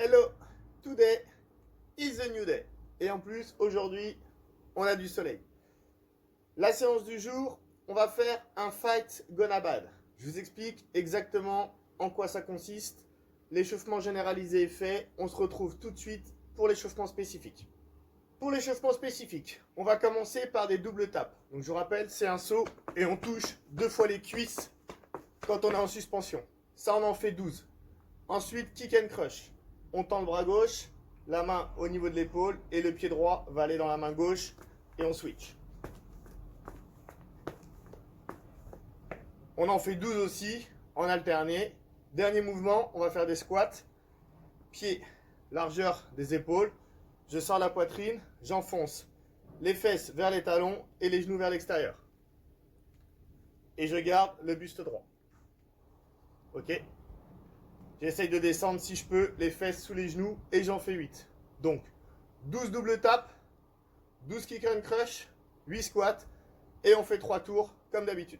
Hello, today is a new day. Et en plus, aujourd'hui, on a du soleil. La séance du jour, on va faire un fight gonna bad. Je vous explique exactement en quoi ça consiste. L'échauffement généralisé est fait. On se retrouve tout de suite pour l'échauffement spécifique. Pour l'échauffement spécifique, on va commencer par des doubles tapes. Donc je vous rappelle, c'est un saut et on touche 2 fois les cuisses quand on est en suspension. Ça, on en fait 12. Ensuite, kick and crush. On tend le bras gauche, la main au niveau de l'épaule et le pied droit va aller dans la main gauche et on switch. On en fait 12 aussi, en alterné. Dernier mouvement, on va faire des squats. Pied, largeur des épaules. Je sors la poitrine, j'enfonce les fesses vers les talons et les genoux vers l'extérieur. Et je garde le buste droit. Ok ? J'essaye de descendre si je peux les fesses sous les genoux et j'en fais 8. Donc 12 double tapes, 12 kick and crush, 8 squats et on fait 3 tours comme d'habitude.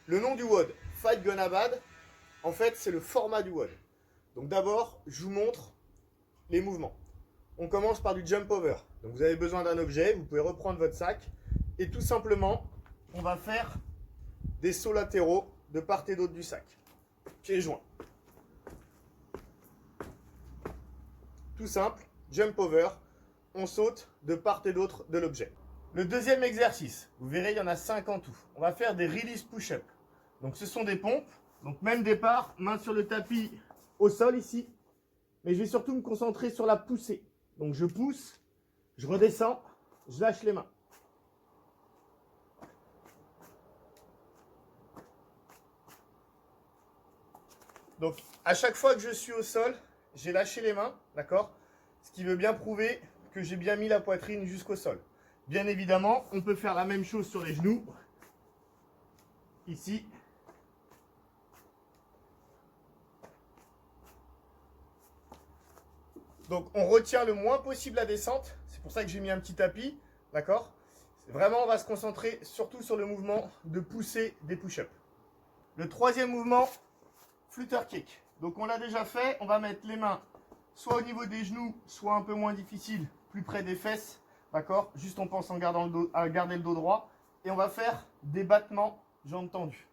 Le nom du WOD, Fight Gonna Bad, en fait c'est le format du WOD. Donc d'abord je vous montre les mouvements. On commence par du jump over. Donc vous avez besoin d'un objet, vous pouvez reprendre votre sac et tout simplement on va faire des sauts latéraux de part et d'autre du sac. Pieds joints. Tout simple, jump over, on saute de part et d'autre de l'objet. Le deuxième exercice, vous verrez, il y en a 5 en tout. On va faire des release push-up. Donc ce sont des pompes, donc même départ, main sur le tapis au sol ici. Mais je vais surtout me concentrer sur la poussée. Donc je pousse, je redescends, je lâche les mains. Donc à chaque fois que je suis au sol, j'ai lâché les mains, d'accord ? Ce qui veut bien prouver que j'ai bien mis la poitrine jusqu'au sol. Bien évidemment, on peut faire la même chose sur les genoux. Ici. Donc on retient le moins possible la descente. C'est pour ça que j'ai mis un petit tapis, d'accord ? Vraiment, on va se concentrer surtout sur le mouvement de poussée des push-ups. Le troisième mouvement, flutter kick. Donc on l'a déjà fait, on va mettre les mains soit au niveau des genoux, soit un peu moins difficile, plus près des fesses, d'accord ? Juste on pense en gardant le dos, à garder le dos droit. Et on va faire des battements jambes tendues.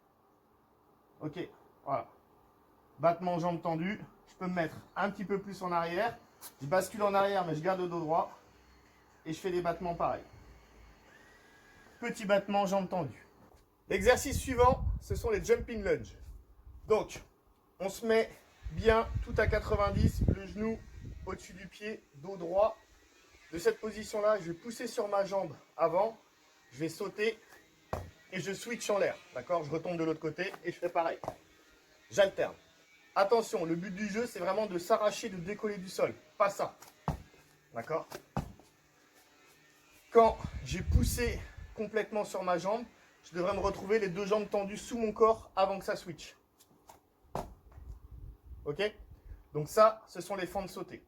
Ok, voilà. Battement jambes tendues. Je peux me mettre un petit peu plus en arrière. Je bascule en arrière, mais je garde le dos droit. Et je fais des battements pareils. Petit battement jambes tendues. L'exercice suivant, ce sont les jumping lunges. Donc, on se met bien tout à 90, le genou au-dessus du pied, dos droit. De cette position-là, je vais pousser sur ma jambe avant, je vais sauter et je switch en l'air. D'accord ? Je retombe de l'autre côté et je fais pareil. J'alterne. Attention, le but du jeu, c'est vraiment de s'arracher, de décoller du sol. Pas ça. D'accord ? Quand j'ai poussé complètement sur ma jambe, je devrais me retrouver les deux jambes tendues sous mon corps avant que ça switch. Ok ? Donc ça, ce sont les fentes sautées.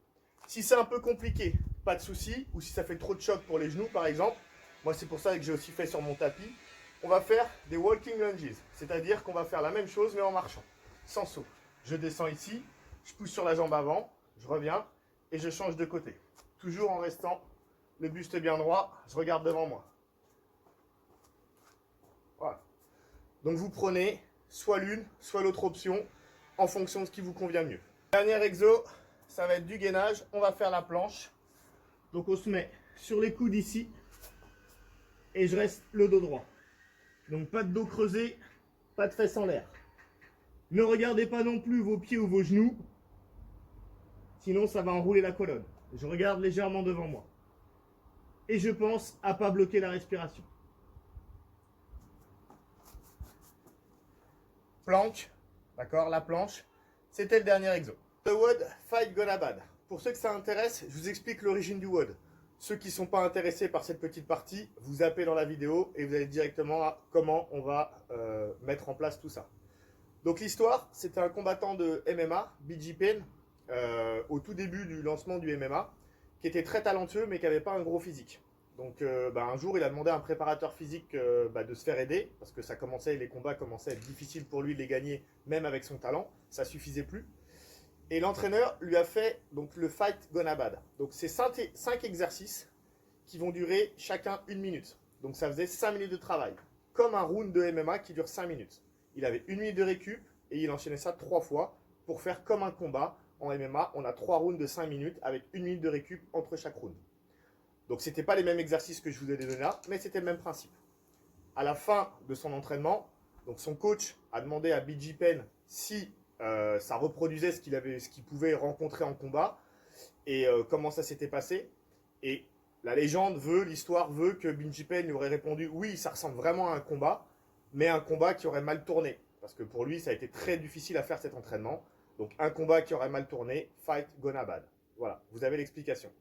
Si c'est un peu compliqué, pas de souci. Ou si ça fait trop de choc pour les genoux, par exemple. Moi, c'est pour ça que j'ai aussi fait sur mon tapis. On va faire des walking lunges. C'est-à-dire qu'on va faire la même chose, mais en marchant. Sans saut. Je descends ici, je pousse sur la jambe avant, je reviens et je change de côté. Toujours en restant le buste bien droit, je regarde devant moi. Voilà. Donc vous prenez soit l'une, soit l'autre option en fonction de ce qui vous convient mieux. Dernier exo, ça va être du gainage. On va faire la planche. Donc on se met sur les coudes ici et je reste le dos droit. Donc pas de dos creusé, pas de fesses en l'air. Ne regardez pas non plus vos pieds ou vos genoux, sinon ça va enrouler la colonne. Je regarde légèrement devant moi. Et je pense à ne pas bloquer la respiration. Planche, d'accord, la planche, c'était le dernier exo. The WOD Fight Gonna Bad. Pour ceux que ça intéresse, je vous explique l'origine du WOD. Ceux qui ne sont pas intéressés par cette petite partie, vous zappez dans la vidéo et vous allez directement à comment on va mettre en place tout ça. Donc l'histoire, c'était un combattant de MMA, BJ Penn, au tout début du lancement du MMA, qui était très talentueux mais qui n'avait pas un gros physique. Donc un jour, il a demandé à un préparateur physique de se faire aider, parce que les combats commençaient à être difficiles pour lui de les gagner, même avec son talent, ça suffisait plus. Et l'entraîneur lui a fait donc, le Fight Gonna Bad. Donc c'est 5 exercices qui vont durer chacun 1 minute. Donc ça faisait 5 minutes de travail. Comme un round de MMA qui dure 5 minutes. Il avait 1 minute de récup et il enchaînait ça 3 fois pour faire comme un combat. En MMA, on a 3 rounds de 5 minutes avec 1 minute de récup entre chaque round. Donc c'était pas les mêmes exercices que je vous ai donnés là, mais c'était le même principe. À la fin de son entraînement, donc son coach a demandé à BJ Penn si ça reproduisait ce qu'il pouvait rencontrer en combat et comment ça s'était passé. Et la légende veut, l'histoire veut que BJ Penn lui aurait répondu oui, ça ressemble vraiment à un combat, mais un combat qui aurait mal tourné. Parce que pour lui, ça a été très difficile à faire cet entraînement. Donc un combat qui aurait mal tourné, fight gonna bad. Voilà, vous avez l'explication.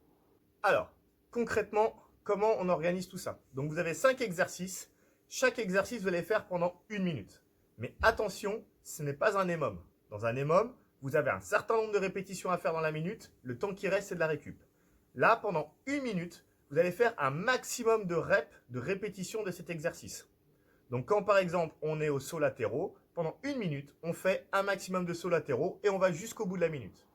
Alors, concrètement, comment on organise tout ça? Donc vous avez 5 exercices. Chaque exercice, vous allez faire pendant 1 minute. Mais attention, ce n'est pas un EMOM. Dans un EMOM, vous avez un certain nombre de répétitions à faire dans la minute. Le temps qui reste, c'est de la récup. Là, pendant 1 minute, vous allez faire un maximum de reps, de répétitions de cet exercice. Donc quand par exemple, on est au saut latéraux, pendant 1 minute, on fait un maximum de sauts latéraux et on va jusqu'au bout de la minute.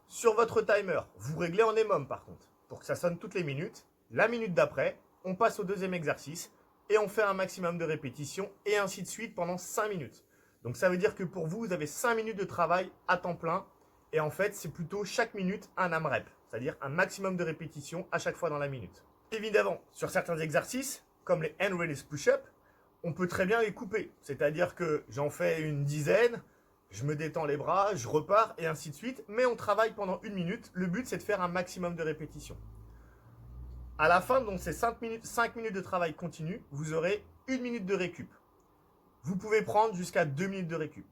Sur votre timer, vous réglez en EMOM par contre, pour que ça sonne toutes les minutes. La minute d'après, on passe au deuxième exercice et on fait un maximum de répétitions et ainsi de suite pendant 5 minutes. Donc ça veut dire que pour vous, vous avez 5 minutes de travail à temps plein et en fait, c'est plutôt chaque minute un AMREP, c'est-à-dire un maximum de répétitions à chaque fois dans la minute. Évidemment, sur certains exercices, comme les hand release push-up, on peut très bien les couper, c'est-à-dire que j'en fais une dizaine, je me détends les bras, je repars et ainsi de suite, mais on travaille pendant 1 minute. Le but, c'est de faire un maximum de répétitions. À la fin de ces 5 minutes de travail continu, vous aurez 1 minute de récup. Vous pouvez prendre jusqu'à 2 minutes de récup.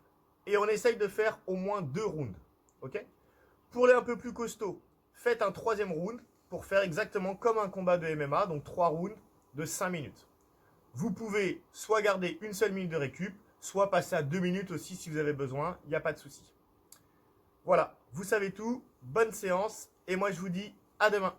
Et on essaye de faire au moins 2 rounds. Okay, pour les un peu plus costauds, faites un 3e round pour faire exactement comme un combat de MMA, donc 3 rounds de 5 minutes. Vous pouvez soit garder une seule minute de récup, soit passer à 2 minutes aussi si vous avez besoin, il n'y a pas de souci. Voilà, vous savez tout, bonne séance, et moi je vous dis à demain.